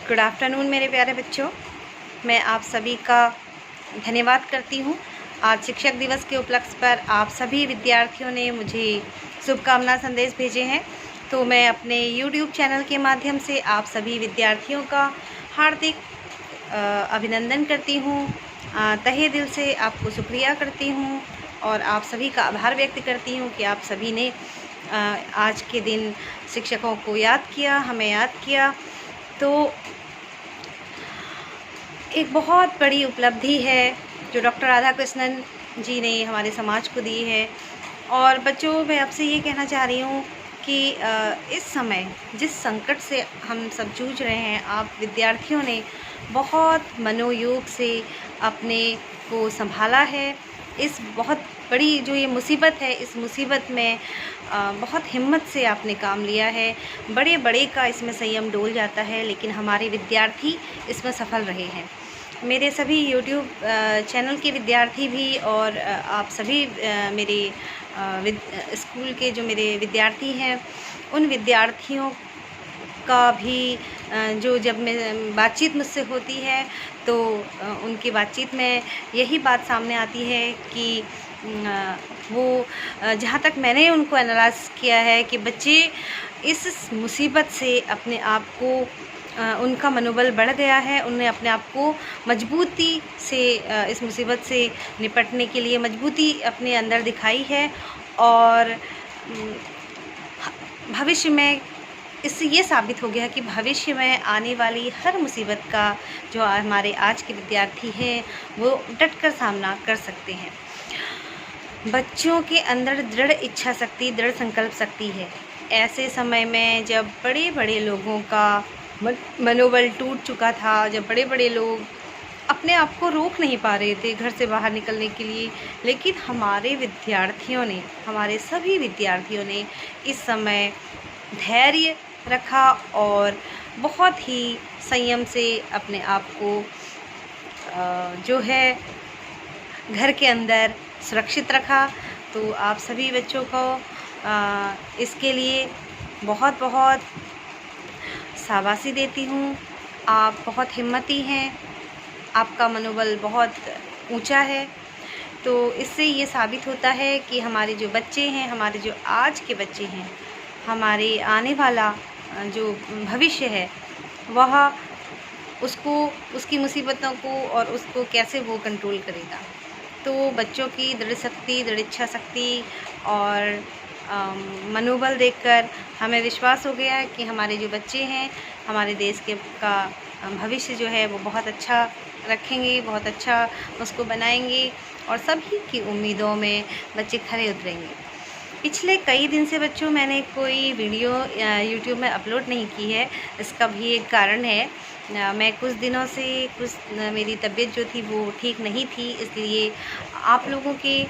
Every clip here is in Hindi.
गुड आफ्टरनून मेरे प्यारे बच्चों। मैं आप सभी का धन्यवाद करती हूँ। आज शिक्षक दिवस के उपलक्ष्य पर आप सभी विद्यार्थियों ने मुझे शुभकामना संदेश भेजे हैं, तो मैं अपने YouTube चैनल के माध्यम से आप सभी विद्यार्थियों का हार्दिक अभिनंदन करती हूँ। तहे दिल से आपको शुक्रिया करती हूँ और आप सभी का आभार व्यक्त करती हूँ कि आप सभी ने आज के दिन शिक्षकों को याद किया, हमें याद किया। तो एक बहुत बड़ी उपलब्धि है जो डॉक्टर राधाकृष्णन जी ने हमारे समाज को दी है। और बच्चों, मैं आपसे ये कहना चाह रही हूँ कि इस समय जिस संकट से हम सब जूझ रहे हैं, आप विद्यार्थियों ने बहुत मनोयोग से अपने को संभाला है। इस बहुत बड़ी जो ये मुसीबत है, इस मुसीबत में बहुत हिम्मत से आपने काम लिया है। बड़े बड़े का इसमें संयम डोल जाता है, लेकिन हमारे विद्यार्थी इसमें सफल रहे हैं। मेरे सभी YouTube चैनल के विद्यार्थी भी और आप सभी मेरे स्कूल के जो मेरे विद्यार्थी हैं, उन विद्यार्थियों का भी जो जब मैं बातचीत मुझसे होती है तो उनकी बातचीत में यही बात सामने आती है कि वो जहाँ तक मैंने उनको एनालाइज किया है कि बच्चे इस मुसीबत से अपने आप को उनका मनोबल बढ़ गया है। उन्हें अपने आप को मजबूती से इस मुसीबत से निपटने के लिए मजबूती अपने अंदर दिखाई है और भविष्य में इससे ये साबित हो गया कि भविष्य में आने वाली हर मुसीबत का जो हमारे आज के विद्यार्थी हैं वो डटकर सामना कर सकते हैं। बच्चों के अंदर दृढ़ इच्छा शक्ति, दृढ़ संकल्प शक्ति है। ऐसे समय में जब बड़े बड़े लोगों का मनोबल टूट चुका था, जब बड़े बड़े लोग अपने आप को रोक नहीं पा रहे थे घर से बाहर निकलने के लिए, लेकिन हमारे विद्यार्थियों ने, हमारे सभी विद्यार्थियों ने इस समय धैर्य रखा और बहुत ही संयम से अपने आप को जो है घर के अंदर सुरक्षित रखा। तो आप सभी बच्चों को इसके लिए बहुत बहुत शाबाशी देती हूँ। आप बहुत हिम्मती हैं, आपका मनोबल बहुत ऊंचा है। तो इससे ये साबित होता है कि हमारे जो बच्चे हैं, हमारे जो आज के बच्चे हैं, हमारे आने वाला जो भविष्य है, वह उसकी मुसीबतों को और उसको कैसे वो कंट्रोल करेगा। तो बच्चों की दृढ़ शक्ति, दृढ़ इच्छा शक्ति और मनोबल देखकर हमें विश्वास हो गया है कि हमारे जो बच्चे हैं, हमारे देश का भविष्य जो है वो बहुत अच्छा रखेंगे, बहुत अच्छा उसको बनाएंगे और सभी की उम्मीदों में बच्चे खरे उतरेंगे। पिछले कई दिन से बच्चों मैंने कोई वीडियो YouTube में अपलोड नहीं की है। इसका भी एक कारण है, मैं कुछ दिनों से मेरी तबीयत जो थी वो ठीक नहीं थी, इसलिए आप लोगों के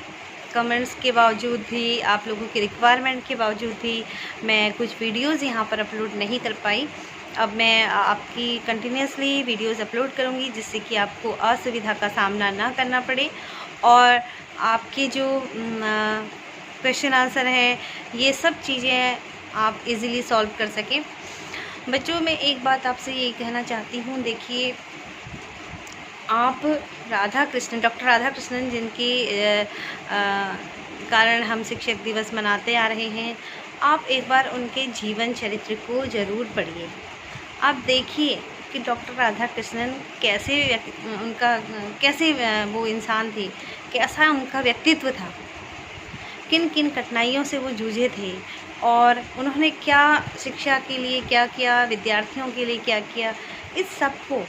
कमेंट्स के बावजूद भी, आप लोगों की रिक्वायरमेंट के बावजूद भी मैं कुछ वीडियोज़ यहाँ पर अपलोड नहीं कर पाई। अब मैं आपकी कंटिन्यूसली वीडियोज़ अपलोड करूँगी, जिससे कि आपको असुविधा का सामना ना करना पड़े और आपके जो क्वेश्चन आंसर हैं, ये सब चीज़ें आप इजीली सॉल्व कर सकें। बच्चों, मैं एक बात आपसे ये कहना चाहती हूँ, देखिए, आप डॉक्टर राधाकृष्णन जिनके कारण हम शिक्षक दिवस मनाते आ रहे हैं, आप एक बार उनके जीवन चरित्र को ज़रूर पढ़िए। आप देखिए कि डॉक्टर राधाकृष्णन कैसे वो इंसान थे, कैसा उनका व्यक्तित्व था, किन किन कठिनाइयों से वो जूझे थे और उन्होंने क्या शिक्षा के लिए क्या किया, विद्यार्थियों के लिए क्या किया। इस सब को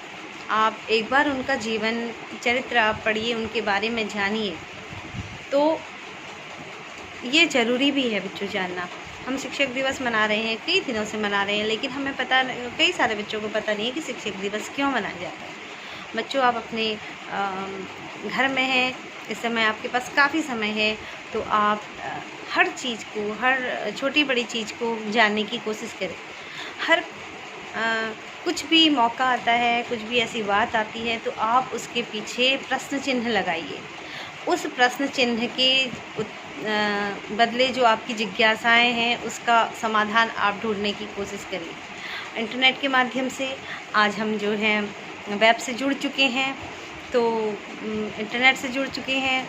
आप एक बार उनका जीवन चरित्र आप पढ़िए, उनके बारे में जानिए। तो ये ज़रूरी भी है बच्चों जानना। हम शिक्षक दिवस मना रहे हैं, कई दिनों से मना रहे हैं, लेकिन हमें पता, कई सारे बच्चों को पता नहीं है कि शिक्षक दिवस क्यों मनाया जाता है। बच्चों, आप अपने घर में हैं, इस समय आपके पास काफ़ी समय है, तो आप हर चीज़ को, हर छोटी बड़ी चीज़ को जानने की कोशिश करें। हर कुछ भी मौका आता है, कुछ भी ऐसी बात आती है, तो आप उसके पीछे प्रश्न चिन्ह लगाइए। उस प्रश्न चिन्ह के बदले जो आपकी जिज्ञासाएं हैं, उसका समाधान आप ढूंढने की कोशिश करिए। इंटरनेट के माध्यम से आज हम जो हैं वेब से जुड़ चुके हैं, तो इंटरनेट से जुड़ चुके हैं,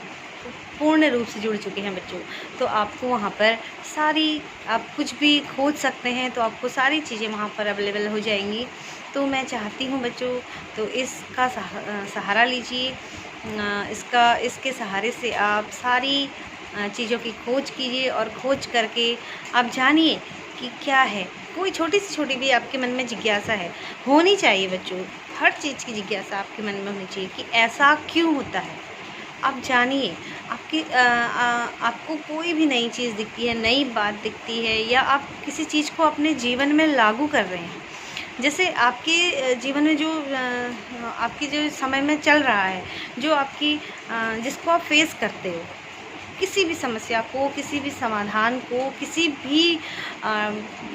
पूर्ण रूप से जुड़ चुके हैं बच्चों। तो आपको वहाँ पर सारी, आप कुछ भी खोज सकते हैं तो आपको सारी चीज़ें वहाँ पर अवेलेबल हो जाएंगी। तो मैं चाहती हूँ बच्चों, तो इसका सहारा लीजिए, इसके सहारे से आप सारी चीज़ों की खोज कीजिए और खोज करके आप जानिए कि क्या है। कोई छोटी से छोटी भी आपके मन में जिज्ञासा है, होनी चाहिए बच्चों, हर चीज़ की जिज्ञासा आपके मन में होनी चाहिए कि ऐसा क्यों होता है। आप जानिए, आपको कोई भी नई चीज़ दिखती है, नई बात दिखती है, या आप किसी चीज़ को अपने जीवन में लागू कर रहे हैं, जैसे आपके जीवन में जो आपके जो समय में चल रहा है, जो आपकी जिसको आप फेस करते हो, किसी भी समस्या को, किसी भी समाधान को, किसी भी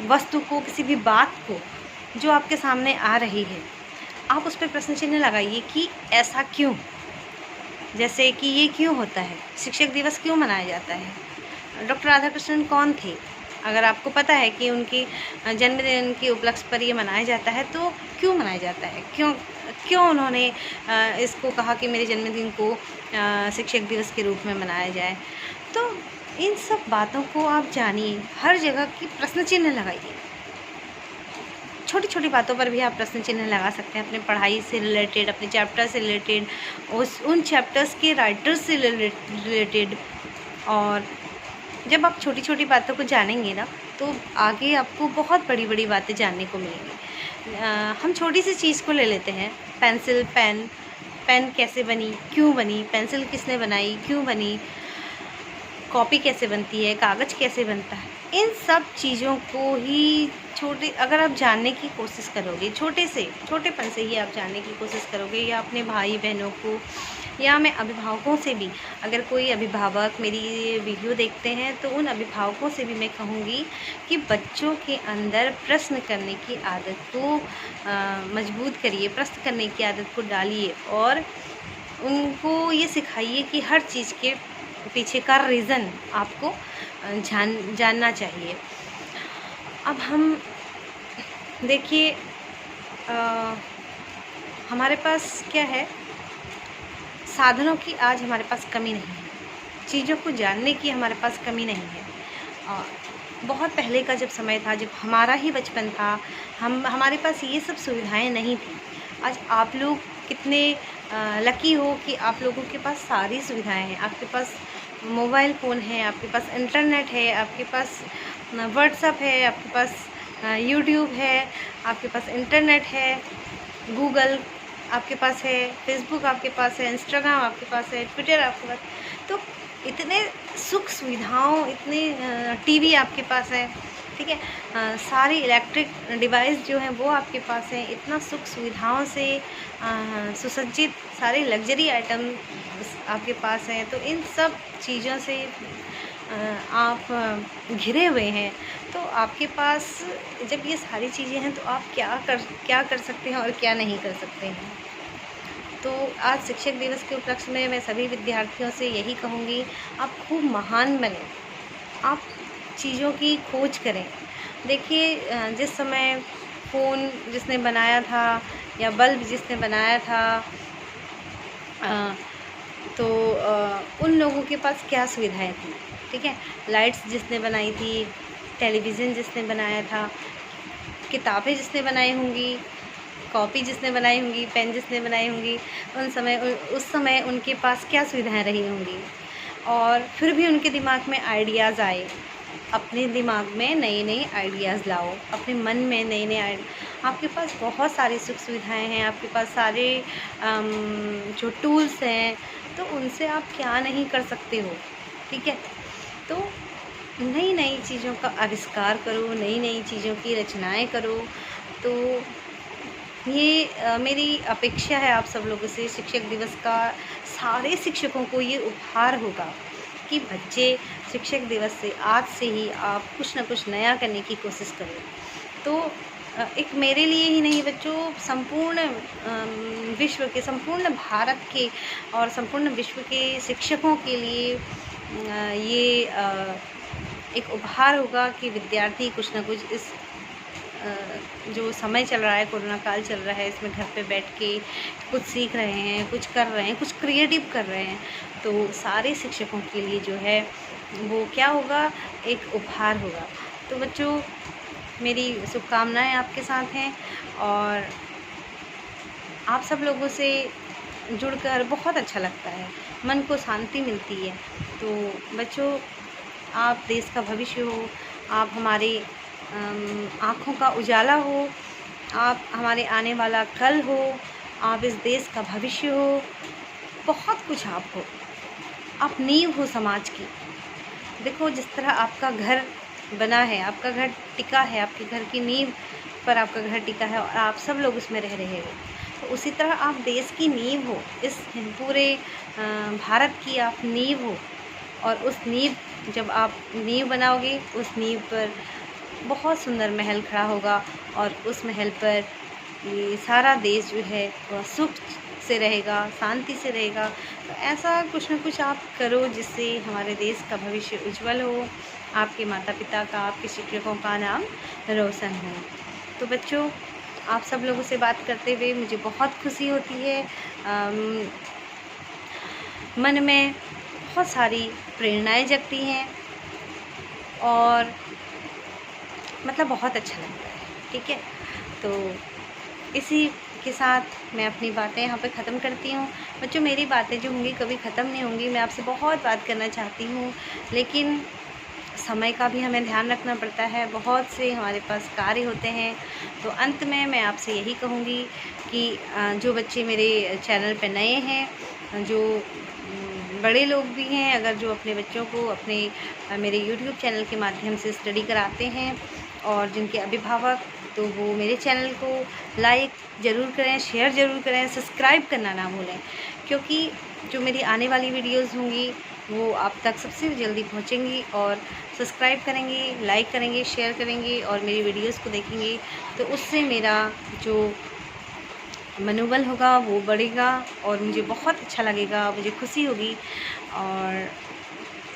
वस्तु को, किसी भी बात को जो आपके सामने आ रही है, आप उस पर प्रश्न चिन्ह लगाइए कि ऐसा क्यों। जैसे कि ये क्यों होता है, शिक्षक दिवस क्यों मनाया जाता है, डॉक्टर राधाकृष्णन कौन थे, अगर आपको पता है कि उनकी जन्मदिन के उपलक्ष्य पर ये मनाया जाता है, तो क्यों मनाया जाता है, क्यों उन्होंने इसको कहा कि मेरे जन्मदिन को शिक्षक दिवस के रूप में मनाया जाए। तो इन सब बातों को आप जानिए, हर जगह की प्रश्न चिन्ह लगाइए। छोटी छोटी बातों पर भी आप प्रश्न चिन्ह लगा सकते हैं, अपने पढ़ाई से रिलेटेड, अपने चैप्टर से रिलेटेड, उन चैप्टर्स के राइटर्स से रिलेटेड। और जब आप छोटी छोटी बातों को जानेंगे ना, तो आगे आपको बहुत बड़ी बड़ी बातें जानने को मिलेंगी। हम छोटी सी चीज़ को ले लेते हैं, पेंसिल, पेन कैसे बनी, क्यों बनी, पेंसिल किसने बनाई, क्यों बनी, कॉपी कैसे बनती है, कागज़ कैसे बनता है, इन सब चीज़ों को ही अगर आप जानने की कोशिश करोगे, छोटेपन से ही आप जानने की कोशिश करोगे, या अपने भाई बहनों को, या मैं अभिभावकों से भी, अगर कोई अभिभावक मेरी वीडियो देखते हैं तो उन अभिभावकों से भी मैं कहूँगी कि बच्चों के अंदर प्रश्न करने की आदत को मजबूत करिए, प्रश्न करने की आदत को डालिए, और उनको ये सिखाइए कि हर चीज़ के पीछे का रीज़न आपको जानना चाहिए। अब हम देखिए, हमारे पास क्या है, साधनों की आज हमारे पास कमी नहीं है, चीज़ों को जानने की हमारे पास कमी नहीं है। बहुत पहले का जब समय था, जब हमारा ही बचपन था, हमारे पास ये सब सुविधाएं नहीं थी। आज आप लोग कितने लकी हो कि आप लोगों के पास सारी सुविधाएं हैं। आपके पास मोबाइल फ़ोन है, आपके पास इंटरनेट है, आपके पास व्हाट्सएप है, आपके पास यूट्यूब है, आपके पास इंटरनेट है, गूगल आपके पास है, फेसबुक आपके पास है, इंस्टाग्राम आपके पास है, ट्विटर आपके पास, तो इतने सुख सुविधाओं, इतने टीवी आपके पास है, ठीक है, सारी इलेक्ट्रिक डिवाइस जो हैं वो आपके पास हैं, इतना सुख सुविधाओं से सुसज्जित सारे लग्जरी आइटम आपके पास हैं। तो इन सब चीज़ों से आप घिरे हुए हैं, तो आपके पास जब ये सारी चीज़ें हैं तो आप क्या कर सकते हैं और क्या नहीं कर सकते हैं। तो आज शिक्षक दिवस के उपलक्ष्य में मैं सभी विद्यार्थियों से यही कहूँगी, आप खूब महान बनें, आप चीज़ों की खोज करें। देखिए, जिस समय फ़ोन जिसने बनाया था या बल्ब जिसने बनाया था, तो उन लोगों के पास क्या सुविधाएं थी, ठीक है, लाइट्स जिसने बनाई थी, टेलीविज़न जिसने बनाया था, किताबें जिसने बनाई होंगी, कॉपी जिसने बनाई होंगी, पेन जिसने बनाई होंगी, उस समय उनके पास क्या सुविधाएं रही होंगी, और फिर भी उनके दिमाग में आइडियाज़ आए। अपने दिमाग में नए आइडियाज़ लाओ, अपने मन में नए आपके पास बहुत सारी सुख सुविधाएं हैं, आपके पास सारे जो टूल्स हैं, तो उनसे आप क्या नहीं कर सकते हो, ठीक है। तो नई चीज़ों का आविष्कार करो, नई चीज़ों की रचनाएं करो। तो ये मेरी अपेक्षा है आप सब लोगों से। शिक्षक दिवस का सारे शिक्षकों को ये उपहार होगा कि बच्चे शिक्षक दिवस से आज से ही आप कुछ ना कुछ नया करने की कोशिश करें। तो एक मेरे लिए ही नहीं बच्चों, संपूर्ण विश्व के, संपूर्ण भारत के और संपूर्ण विश्व के शिक्षकों के लिए ये एक उपहार होगा कि विद्यार्थी कुछ ना कुछ इस जो समय चल रहा है, कोरोना काल चल रहा है, इसमें घर पे बैठ के कुछ सीख रहे हैं, कुछ कर रहे हैं, कुछ क्रिएटिव कर रहे हैं, तो सारे शिक्षकों के लिए जो है वो क्या होगा, एक उपहार होगा। तो बच्चों, मेरी शुभकामनाएँ आपके साथ हैं और आप सब लोगों से जुड़कर बहुत अच्छा लगता है, मन को शांति मिलती है। तो बच्चों, आप देश का भविष्य हो, आप हमारे आँखों का उजाला हो, आप हमारे आने वाला कल हो, आप इस देश का भविष्य हो, बहुत कुछ आप हो, आप नींव हो समाज की। देखो, जिस तरह आपका घर बना है, आपका घर टिका है, आपके घर की नींव पर आपका घर टिका है और आप सब लोग उसमें रह रहे हो, तो उसी तरह आप देश की नींव हो, इस पूरे भारत की आप नींव हो। और उस नींव, जब आप नींव बनाओगे, उस नींव पर बहुत सुंदर महल खड़ा होगा और उस महल पर ये सारा देश जो है वह सुख से रहेगा, शांति से रहेगा। तो ऐसा कुछ न कुछ आप करो जिससे हमारे देश का भविष्य उज्जवल हो, आपके माता पिता का, आपके शिक्षकों का नाम रोशन हो। तो बच्चों, आप सब लोगों से बात करते हुए मुझे बहुत खुशी होती है, मन में बहुत सारी प्रेरणाएं जगती हैं और मतलब बहुत अच्छा लगता है। ठीक है, तो इसी के साथ मैं अपनी बातें यहाँ पे ख़त्म करती हूँ। बच्चों, मेरी बातें जो होंगी कभी ख़त्म नहीं होंगी, मैं आपसे बहुत बात करना चाहती हूँ, लेकिन समय का भी हमें ध्यान रखना पड़ता है, बहुत से हमारे पास कार्य होते हैं। तो अंत में मैं आपसे यही कहूँगी कि जो बच्चे मेरे चैनल पे नए हैं, जो बड़े लोग भी हैं, अगर जो अपने बच्चों को अपने मेरे यूट्यूब चैनल के माध्यम से स्टडी कराते हैं और जिनके अभिभावक, तो वो मेरे चैनल को लाइक ज़रूर करें, शेयर ज़रूर करें, सब्सक्राइब करना ना भूलें, क्योंकि जो मेरी आने वाली वीडियोज़ होंगी वो आप तक सबसे जल्दी पहुंचेंगी। और सब्सक्राइब करेंगे, लाइक करेंगे, शेयर करेंगे और मेरी वीडियोज़ को देखेंगे, तो उससे मेरा जो मनोबल होगा वो बढ़ेगा और मुझे बहुत अच्छा लगेगा, मुझे खुशी होगी। और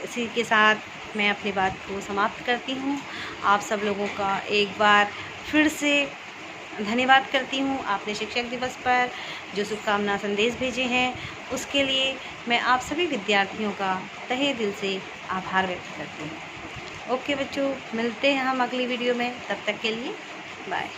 इसी के साथ मैं अपनी बात को समाप्त करती हूँ। आप सब लोगों का एक बार फिर से धन्यवाद करती हूँ। आपने शिक्षक दिवस पर जो शुभकामना संदेश भेजे हैं, उसके लिए मैं आप सभी विद्यार्थियों का तहे दिल से आभार व्यक्त करती हूँ। ओके बच्चों, मिलते हैं हम अगली वीडियो में, तब तक के लिए बाय।